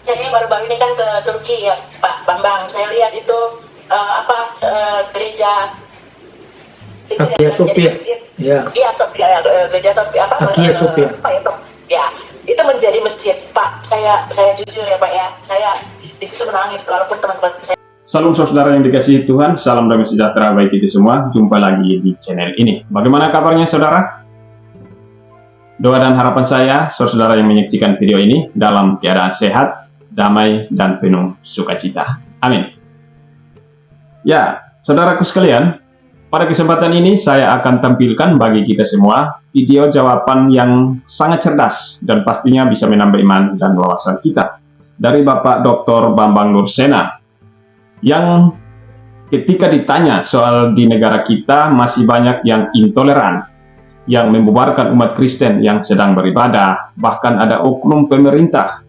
Saya baru-baru ini kan ke Turki ya Pak Bambang. Saya lihat itu gereja itu Hagia yang menjadi Sophia. masjid. Ya. Iya Sophia, gereja Sophia Hagia Sophia. apa itu? Ya, itu menjadi masjid Pak. Saya jujur ya Pak ya. Saya di situ menangis walaupun teman-teman saya. Salam saudara yang dikasihi Tuhan, salam damai sejahtera bagi kita semua. Jumpa lagi di channel ini. Bagaimana kabarnya saudara? Doa dan harapan saya, saudara yang menyaksikan video ini dalam keadaan sehat, damai, dan penuh sukacita. Amin. Ya, saudaraku sekalian, pada kesempatan ini saya akan tampilkan bagi kita semua video jawaban yang sangat cerdas dan pastinya bisa menambah iman dan wawasan kita dari Bapak Dr. Bambang Nursena, yang ketika ditanya soal di negara kita masih banyak yang intoleran, yang membubarkan umat Kristen yang sedang beribadah, bahkan ada oknum pemerintah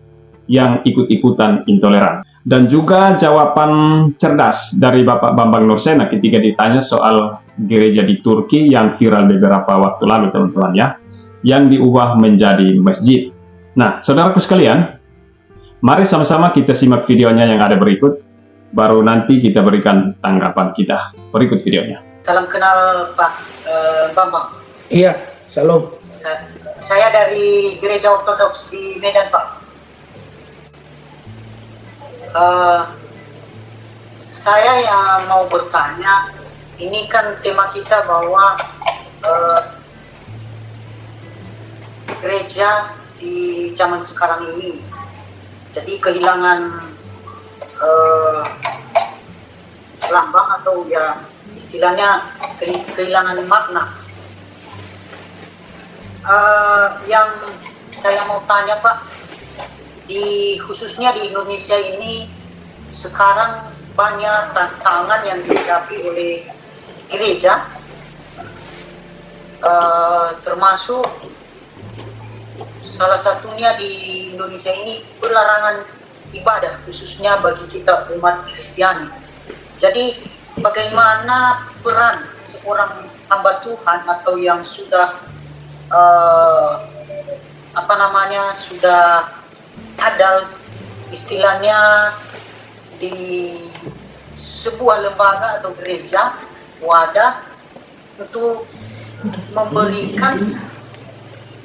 yang ikut-ikutan intoleran. Dan juga jawaban cerdas dari Bapak Bambang Nursena ketika ditanya soal gereja di Turki yang viral beberapa waktu lalu teman-teman ya, yang diubah menjadi masjid. Nah, saudaraku sekalian, mari sama-sama kita simak videonya yang ada berikut. Baru nanti kita berikan tanggapan kita. Berikut videonya. Salam kenal Pak Bambang. Iya, salam. Saya dari Gereja Ortodoks di Medan Pak. Saya yang mau bertanya, ini kan tema kita bahwa gereja di zaman sekarang ini jadi kehilangan lambang atau ya istilahnya kehilangan makna. Yang saya mau tanya Pak, khususnya di Indonesia ini sekarang banyak tantangan yang dihadapi oleh gereja, termasuk salah satunya di Indonesia ini pelarangan ibadah khususnya bagi kita umat Kristiani. Jadi bagaimana peran seorang hamba Tuhan atau yang sudah sudah ada istilahnya di sebuah lembaga atau gereja wadah untuk memberikan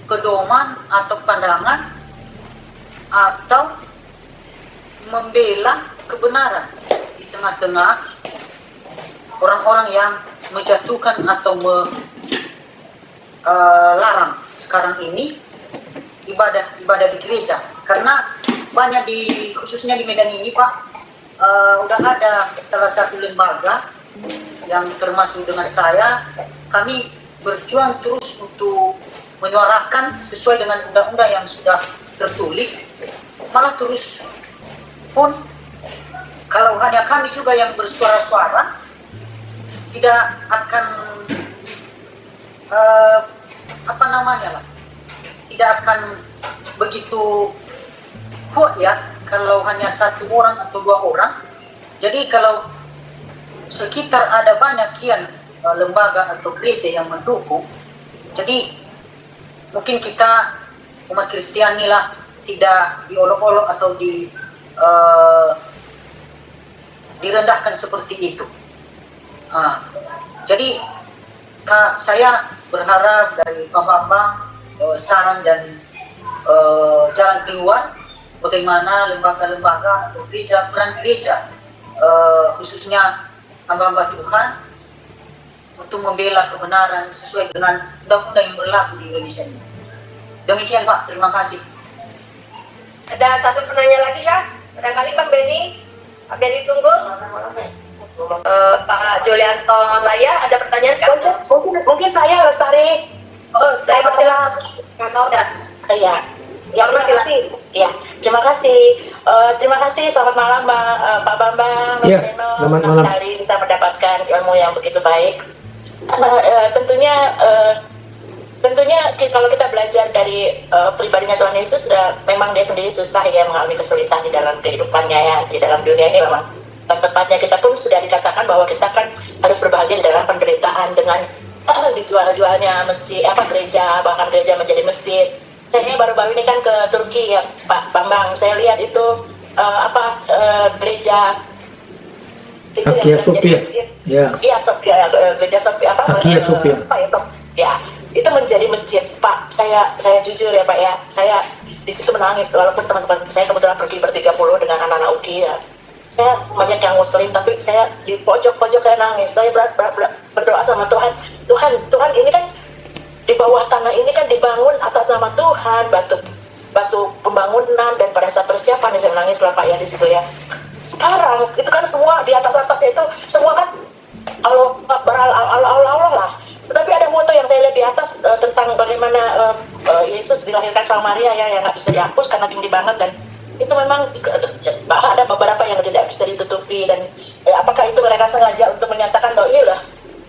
pedoman atau pandangan atau membela kebenaran di tengah-tengah orang-orang yang menjatuhkan atau melarang sekarang ini ibadah di gereja. Karena banyak khususnya di Medan ini Pak, udah ada salah satu lembaga yang termasuk dengan saya, kami berjuang terus untuk menyuarakan sesuai dengan undang-undang yang sudah tertulis, malah terus pun kalau hanya kami juga yang bersuara-suara tidak akan tidak akan begitu kuat ya kalau hanya satu orang atau dua orang. Jadi kalau sekitar ada banyak kian lembaga atau gereja yang mendukung, jadi mungkin kita umat Kristiani lah tidak diolok-olok atau direndahkan seperti itu. Jadi saya berharap dari Pak Bambang saran dan jalan keluar bagaimana lembaga-lembaga atau peran gereja khususnya hamba-hamba Tuhan untuk membela kebenaran sesuai dengan undang-undang yang berlaku di Indonesia ini. Demikian Pak, terima kasih. Ada satu penanya lagi kah? Barangkali Bang Benny, Pak Benny Tunggul, Pak Julianto Laya, ada pertanyaan kah? Mungkin saya Lestari. Oh, saya persilakan. Iya. Ya, terima kasih. Ya, terima kasih. Terima kasih. Selamat malam, Pak Bambang. Ya, Seno. selamat malam. Hari bisa mendapatkan ilmu yang begitu baik. Tentunya kalau kita belajar dari pribadinya Tuhan Yesus, memang dia sendiri susah ya mengalami kesulitan di dalam kehidupannya ya, di dalam dunia ini memang. Tepatnya kita pun sudah dikatakan bahwa kita kan harus berbahagia di dalam penderitaan dengan dijual-jualnya gereja, bahkan gereja menjadi masjid. Saya baru-baru ini kan ke Turki ya Pak Bambang. Saya lihat itu gereja itu Hagia yang sudah menjadi Sophia. masjid. Ya. Iya, Sophia, gereja Sophia Hagia Sophia. Pak ya, Pak? Ya, itu menjadi masjid. Pak, saya jujur ya Pak ya, saya di situ menangis walaupun teman-teman saya kebetulan pergi ber-30 dengan anak-anak UKI ya. Saya banyak yang muslim, tapi saya di pojok-pojok saya nangis. Saya berdoa sama Tuhan, Tuhan ini kan di bawah tanah ini kan dibangun atas nama Tuhan, batu pembangunan, dan pada saat persiapan saya menangis lah Pak ya di situ ya. Sekarang itu kan semua di atasnya itu semua kan Allah lah. Tetapi ada foto yang saya lihat di atas tentang bagaimana Yesus dilahirkan sama Maria ya, yang nggak bisa dihapus karena tinggi banget, dan itu memang ada beberapa yang tidak bisa ditutupi, dan apakah itu mereka sengaja untuk menyatakan bahwa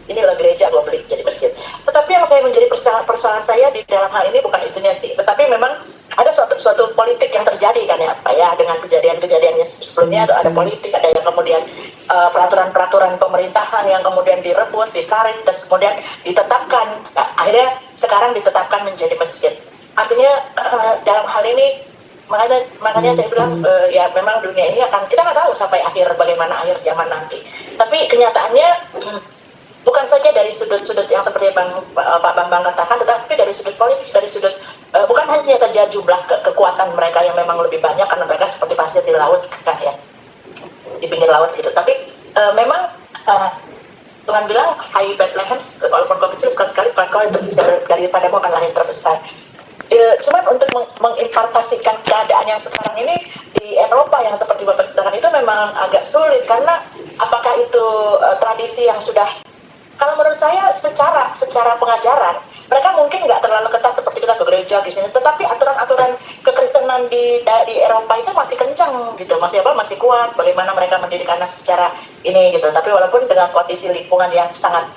inilah gereja gue beli jadi masjid. Tetapi yang saya menjadi persoalan saya di dalam hal ini bukan itunya sih, tetapi memang ada suatu politik yang terjadi kan ya Pak ya, dengan kejadian-kejadiannya sebelumnya ada politik, ada yang kemudian peraturan-peraturan pemerintahan yang kemudian direbut, ditarik, terus kemudian ditetapkan, akhirnya sekarang ditetapkan menjadi masjid. Artinya dalam hal ini makanya saya bilang ya memang dunia ini akan, kita nggak tahu sampai bagaimana akhir zaman nanti. Tapi kenyataannya bukan saja dari sudut-sudut yang seperti Pak Bambang katakan, tetapi dari sudut politik, dari sudut bukan hanya saja jumlah kekuatan mereka yang memang lebih banyak karena mereka seperti pasir di laut kan ya, di pinggir laut gitu. Tapi memang Tuhan bilang, hai Bethlehem, walaupun kau kecil sekali kau daripadamu akan lahir terbesar. Cuman untuk mengimpartasikan keadaan yang sekarang ini di Eropa yang seperti Bapak ceritakan itu memang agak sulit, karena apakah itu tradisi yang sudah, kalau menurut saya secara pengajaran mereka mungkin nggak terlalu ketat seperti kita ke gereja di sini, tetapi aturan-aturan kekristenan di Eropa itu masih kencang gitu, masih kuat. Bagaimana mereka mendidik anak secara ini gitu. Tapi walaupun dengan kondisi lingkungan yang sangat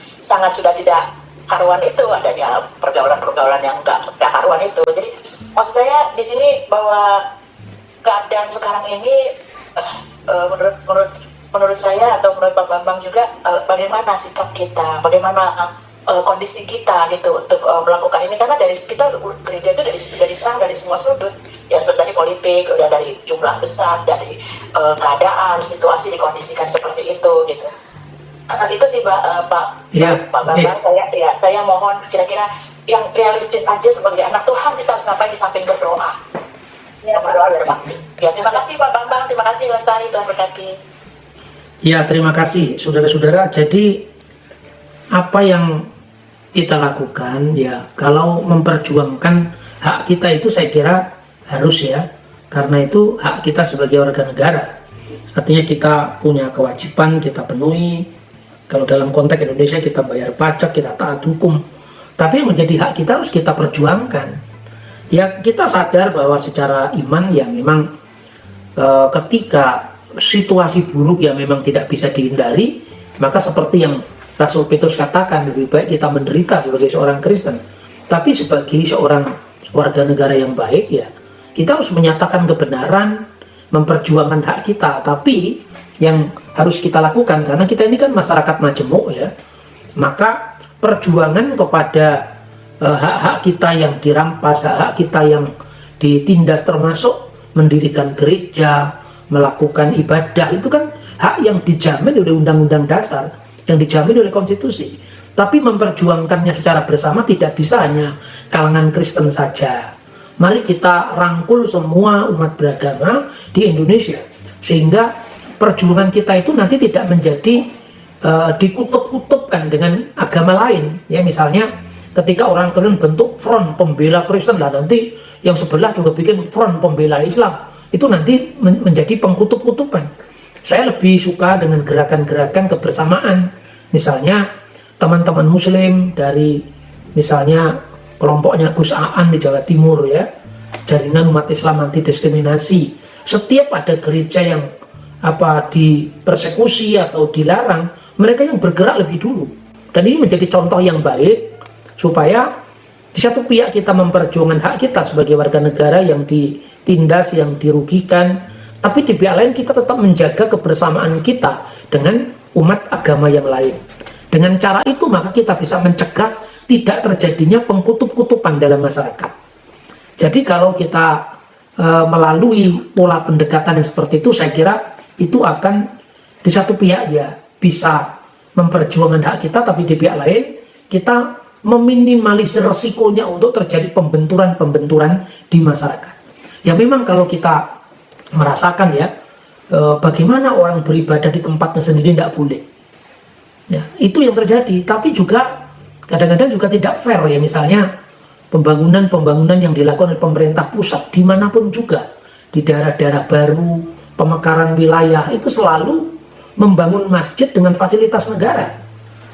sudah tidak karuan itu, adanya pergaulan yang nggak karuan itu. Jadi maksud saya di sini bahwa keadaan sekarang ini menurut saya atau menurut Pak Bambang juga, bagaimana sikap kita, bagaimana kondisi kita gitu untuk melakukan ini, karena dari kita gereja itu dari semua sudut ya, seperti tadi politik, udah dari jumlah besar, dari keadaan situasi dikondisikan seperti itu gitu. Itu sih Pak Bambang, saya mohon kira-kira yang realistis aja sebagai anak Tuhan, kita harus ngapain di samping berdoa. Ya, berdoa dari pasti. Ya, terima kasih Pak Bambang, terima kasih Lestari, Tuhan berkati. Ya, terima kasih saudara-saudara. Jadi apa yang kita lakukan ya, kalau memperjuangkan hak kita itu saya kira harus ya, karena itu hak kita sebagai warga negara. Artinya kita punya kewajiban, kita penuhi. Kalau dalam konteks Indonesia kita bayar pajak, kita taat hukum. Tapi yang menjadi hak kita harus kita perjuangkan. Ya, kita sadar bahwa secara iman ya memang ketika situasi buruk yang memang tidak bisa dihindari, maka seperti yang Rasul Petrus katakan, lebih baik kita menderita sebagai seorang Kristen. Tapi sebagai seorang warga negara yang baik ya, kita harus menyatakan kebenaran, memperjuangkan hak kita. Tapi yang harus kita lakukan, karena kita ini kan masyarakat majemuk ya, maka perjuangan kepada hak-hak kita yang dirampas, hak-hak kita yang ditindas, termasuk mendirikan gereja, melakukan ibadah, itu kan hak yang dijamin oleh Undang-Undang Dasar, yang dijamin oleh konstitusi. Tapi memperjuangkannya secara bersama tidak bisa hanya kalangan Kristen saja. Mari kita rangkul semua umat beragama di Indonesia, sehingga perjuangan kita itu nanti tidak menjadi dikutub-kutubkan dengan agama lain. Ya, misalnya ketika orang Kristen bentuk front pembela Kristen, lah nanti yang sebelah juga bikin front pembela Islam, itu nanti menjadi pengkutub-kutuban. Saya lebih suka dengan gerakan-gerakan kebersamaan. Misalnya teman-teman Muslim dari misalnya kelompoknya Gus Aan di Jawa Timur ya, Jaringan Umat Islam Anti Diskriminasi. Setiap ada gereja yang dipersekusi atau dilarang, mereka yang bergerak lebih dulu. Dan ini menjadi contoh yang baik supaya di satu pihak kita memperjuangkan hak kita sebagai warga negara yang ditindas, yang dirugikan, tapi di pihak lain kita tetap menjaga kebersamaan kita dengan umat agama yang lain. Dengan cara itu maka kita bisa mencegah tidak terjadinya pengkutub-kutuban dalam masyarakat. Jadi kalau kita melalui pola pendekatan yang seperti itu, saya kira itu akan di satu pihak ya bisa memperjuangkan hak kita, tapi di pihak lain kita meminimalisir resikonya untuk terjadi pembenturan-pembenturan di masyarakat. Ya memang kalau kita merasakan ya bagaimana orang beribadah di tempatnya sendiri tidak boleh. Ya, itu yang terjadi, tapi juga kadang-kadang juga tidak fair ya, misalnya pembangunan yang dilakukan oleh pemerintah pusat dimanapun juga, di daerah-daerah baru, pemekaran wilayah, itu selalu membangun masjid dengan fasilitas negara.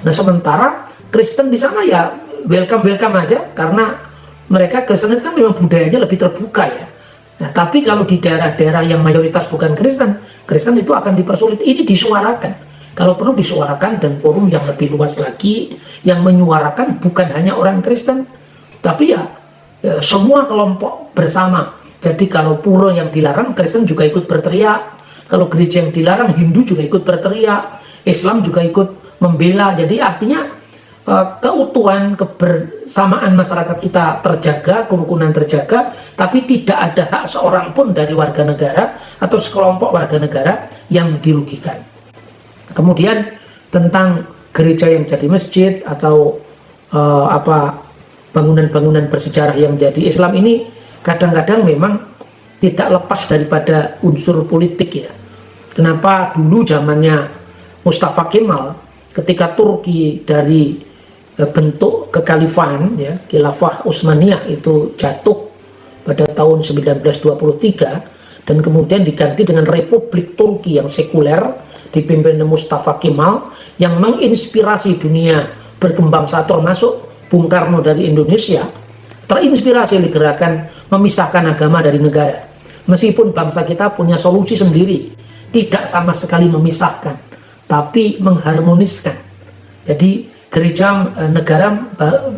Nah sementara Kristen di sana ya welcome aja, karena mereka Kristen itu kan memang budayanya lebih terbuka ya. Nah tapi kalau di daerah-daerah yang mayoritas bukan Kristen, Kristen itu akan dipersulit. Ini disuarakan, kalau perlu disuarakan, dan forum yang lebih luas lagi yang menyuarakan bukan hanya orang Kristen, tapi ya semua kelompok bersama. Jadi kalau pura yang dilarang, Kristen juga ikut berteriak. Kalau gereja yang dilarang, Hindu juga ikut berteriak. Islam juga ikut membela. Jadi artinya keutuhan, kebersamaan masyarakat kita terjaga, kerukunan terjaga, tapi tidak ada hak seorang pun dari warga negara atau sekelompok warga negara yang dirugikan. Kemudian tentang gereja yang jadi masjid atau bangunan-bangunan bersejarah yang jadi Islam ini kadang-kadang memang tidak lepas daripada unsur politik ya. Kenapa dulu zamannya Mustafa Kemal, ketika Turki dari bentuk kekhalifahan ya, Khilafah Utsmaniyah itu jatuh pada tahun 1923 dan kemudian diganti dengan Republik Turki yang sekuler dipimpin Mustafa Kemal yang menginspirasi dunia berkembang saat termasuk Bung Karno dari Indonesia, terinspirasi oleh gerakan memisahkan agama dari negara. Meskipun bangsa kita punya solusi sendiri, tidak sama sekali memisahkan, tapi mengharmoniskan. Jadi gereja negara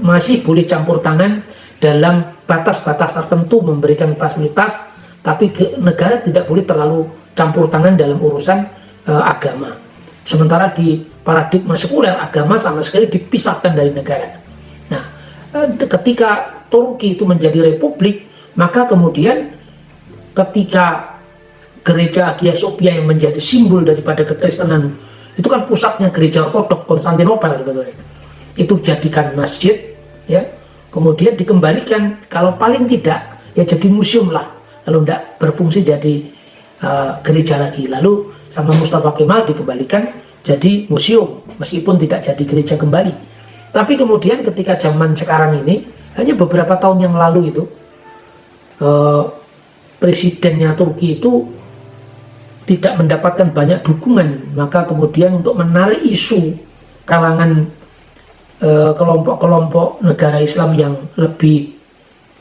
masih boleh campur tangan dalam batas-batas tertentu memberikan fasilitas, tapi negara tidak boleh terlalu campur tangan dalam urusan agama. Sementara di paradigma sekuler, agama sama sekali dipisahkan dari negara. Nah, ketika Turki itu menjadi republik, maka kemudian ketika gereja Hagia Sophia yang menjadi simbol daripada kekristenan, itu kan pusatnya gereja ortodok Konstantinopel sebetulnya, itu jadikan masjid ya, kemudian dikembalikan, kalau paling tidak ya jadi museum lah, kalau tidak berfungsi jadi gereja lagi, lalu sama Mustafa Kemal dikembalikan jadi museum meskipun tidak jadi gereja kembali. Tapi kemudian ketika zaman sekarang ini, hanya beberapa tahun yang lalu itu presidennya Turki itu tidak mendapatkan banyak dukungan, maka kemudian untuk menarik isu kalangan kelompok-kelompok negara Islam yang lebih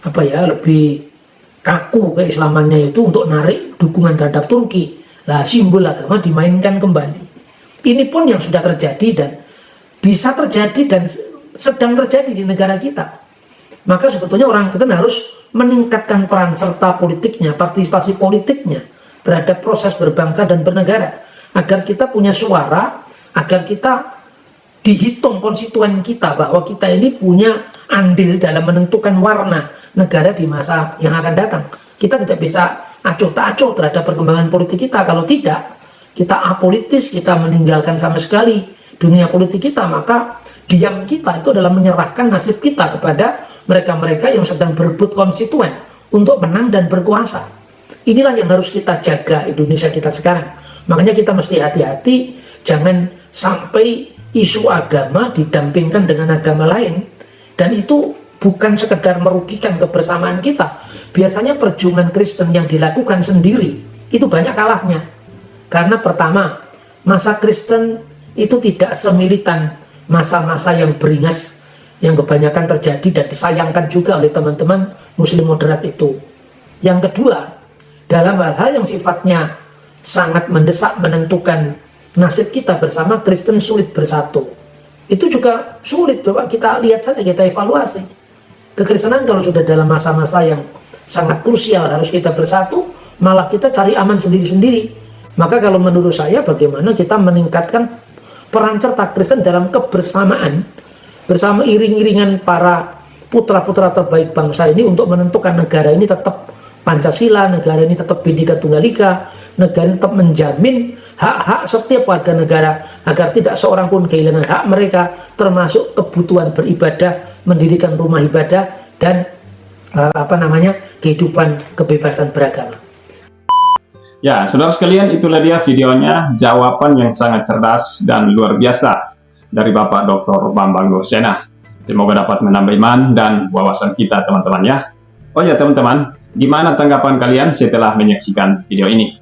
lebih kaku keislamannya itu, untuk narik dukungan terhadap Turki, lah simbol agama dimainkan kembali. Ini pun yang sudah terjadi dan bisa terjadi dan sedang terjadi di negara kita. Maka sebetulnya orang Kristen harus meningkatkan peran serta politiknya, partisipasi politiknya terhadap proses berbangsa dan bernegara, agar kita punya suara, agar kita dihitung konstituen kita bahwa kita ini punya andil dalam menentukan warna negara di masa yang akan datang. Kita tidak bisa acuh tak acuh terhadap perkembangan politik kita. Kalau tidak, kita apolitis, kita meninggalkan sama sekali dunia politik kita, maka diam kita itu adalah menyerahkan nasib kita kepada mereka-mereka yang sedang berebut konstituen untuk menang dan berkuasa. Inilah yang harus kita jaga Indonesia kita sekarang. Makanya kita mesti hati-hati, jangan sampai isu agama didampingkan dengan agama lain, dan itu bukan sekedar merugikan kebersamaan kita. Biasanya perjuangan Kristen yang dilakukan sendiri itu banyak kalahnya, karena pertama, masa Kristen itu tidak semilitan masa-masa yang beringas yang kebanyakan terjadi dan disayangkan juga oleh teman-teman Muslim moderat itu. Yang kedua, dalam hal-hal yang sifatnya sangat mendesak menentukan nasib kita bersama, Kristen sulit bersatu. Itu juga sulit. Coba kita lihat saja, kita evaluasi kekristenan kalau sudah dalam masa-masa yang sangat krusial harus kita bersatu, malah kita cari aman sendiri-sendiri. Maka kalau menurut saya, bagaimana kita meningkatkan peran serta Kristen dalam kebersamaan bersama iring-iringan para putra-putra terbaik bangsa ini untuk menentukan negara ini tetap Pancasila, negara ini tetap Bhinneka Tunggal Ika, negara ini tetap menjamin hak-hak setiap warga negara agar tidak seorang pun kehilangan hak mereka, termasuk kebutuhan beribadah, mendirikan rumah ibadah, dan kehidupan kebebasan beragama. Ya, saudara sekalian, itulah dia videonya, jawaban yang sangat cerdas dan luar biasa dari Bapak Dr. Bambang Nursena. Semoga dapat menambah iman dan wawasan kita, teman-teman ya. Oh ya, teman-teman, gimana tanggapan kalian setelah menyaksikan video ini?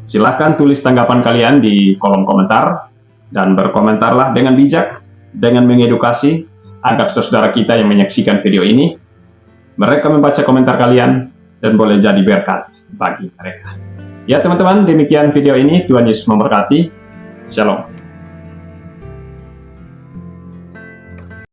Silahkan tulis tanggapan kalian di kolom komentar, dan berkomentarlah dengan bijak, dengan mengedukasi, agar saudara kita yang menyaksikan video ini, mereka membaca komentar kalian, dan boleh jadi berkat bagi mereka. Ya teman-teman, demikian video ini. Tuhan Yesus memberkati. Shalom.